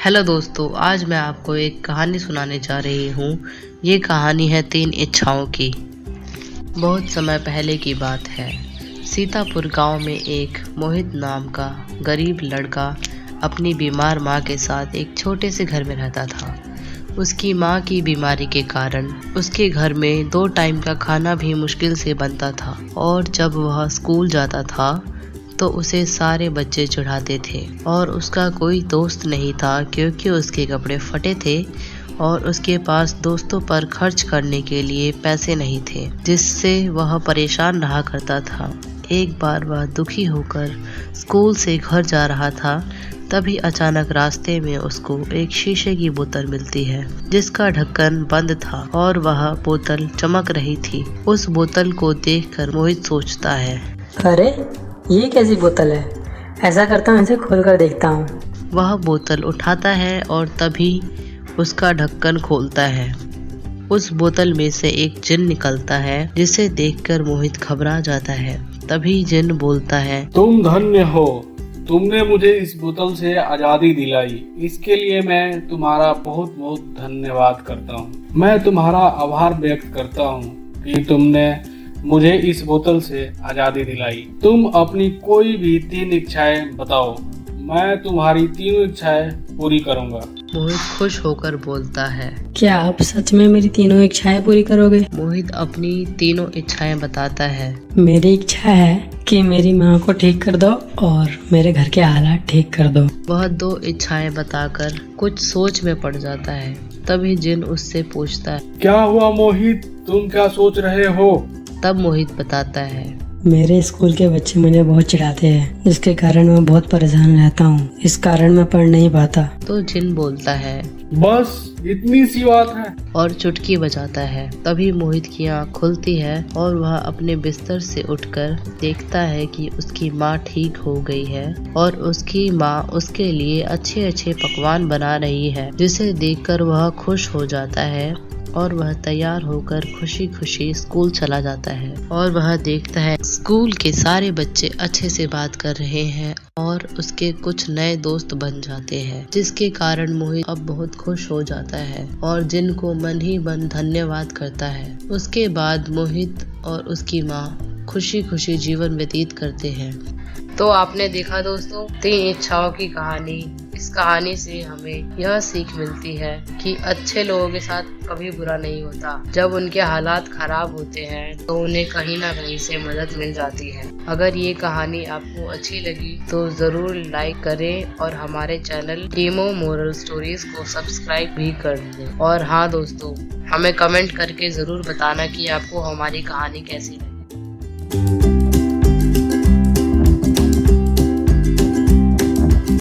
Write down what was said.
Hello दोस्तों, आज मैं आपको एक कहानी सुनाने जा रही हूँ। ये कहानी है 3 इच्छाओं की। बहुत समय पहले की बात है। सीतापुर गांव में एक मोहित नाम का गरीब लड़का अपनी बीमार माँ के साथ एक छोटे से घर में रहता था। उसकी माँ की बीमारी के कारण उसके घर में 2 टाइम का खाना भी मुश्किल से बनता था और जब वह स्कूल जाता था तो उसे सारे बच्चे चिढ़ाते थे और उसका कोई दोस्त नहीं था क्योंकि उसके कपड़े फटे थे और उसके पास दोस्तों पर खर्च करने के लिए पैसे नहीं थे, जिससे वह परेशान रहा करता था। एक बार वह दुखी होकर स्कूल से घर जा रहा था, तभी अचानक रास्ते में उसको एक शीशे की बोतल मिलती है जिसका ढक्कन बंद था और वह बोतल चमक रही थी। उस बोतल को देखकर मोहित सोचता है, अरे ये कैसी बोतल है, ऐसा करता हूँ इसे खोल कर देखता हूँ। वह बोतल उठाता है और तभी उसका ढक्कन खोलता है। उस बोतल में से एक जिन निकलता है जिसे देखकर मोहित घबरा जाता है। तभी जिन बोलता है, तुम धन्य हो, तुमने मुझे इस बोतल से आजादी दिलाई। इसके लिए मैं तुम्हारा बहुत बहुत धन्यवाद करता हूँ। मैं तुम्हारा आभार व्यक्त करता हूँ कि तुमने मुझे इस बोतल से आजादी दिलाई। तुम अपनी कोई भी 3 इच्छाएं बताओ, मैं तुम्हारी 3 इच्छाएं पूरी करूंगा। मोहित खुश होकर बोलता है, क्या आप सच में मेरी तीनों इच्छाएं पूरी करोगे? मोहित अपनी तीनों इच्छाएं बताता है। मेरी इच्छा है कि मेरी माँ को ठीक कर दो और मेरे घर के हालात ठीक कर दो। वह 2 इच्छाएं बताकर कुछ सोच में पड़ जाता है। तभी जिन उससे पूछता है, क्या हुआ मोहित, तुम क्या सोच रहे हो? तब मोहित बताता है, मेरे स्कूल के बच्चे मुझे बहुत चिढ़ाते हैं, जिसके कारण मैं बहुत परेशान रहता हूँ। इस कारण मैं पढ़ नहीं पाता। तो जिन बोलता है, बस इतनी सी बात है, और चुटकी बजाता है। तभी मोहित की आँख खुलती है और वह अपने बिस्तर से उठकर देखता है कि उसकी माँ ठीक हो गई है और उसकी माँ उसके लिए अच्छे अच्छे पकवान बना रही है, जिसे देखकर वह खुश हो जाता है और वह तैयार होकर खुशी खुशी स्कूल चला जाता है। और वह देखता है स्कूल के सारे बच्चे अच्छे से बात कर रहे हैं और उसके कुछ नए दोस्त बन जाते हैं, जिसके कारण मोहित अब बहुत खुश हो जाता है और जिनको मन ही मन धन्यवाद करता है। उसके बाद मोहित और उसकी माँ खुशी खुशी जीवन व्यतीत करते हैं। तो आपने देखा दोस्तों, 3 इच्छाओं की कहानी। इस कहानी से हमें यह सीख मिलती है कि अच्छे लोगों के साथ कभी बुरा नहीं होता। जब उनके हालात खराब होते हैं तो उन्हें कहीं ना कहीं से मदद मिल जाती है। अगर ये कहानी आपको अच्छी लगी तो जरूर लाइक करें और हमारे चैनल टीमो मोरल स्टोरीज को सब्सक्राइब भी कर दें। और हाँ दोस्तों, हमें कमेंट करके जरूर बताना कि आपको हमारी कहानी कैसी लगी।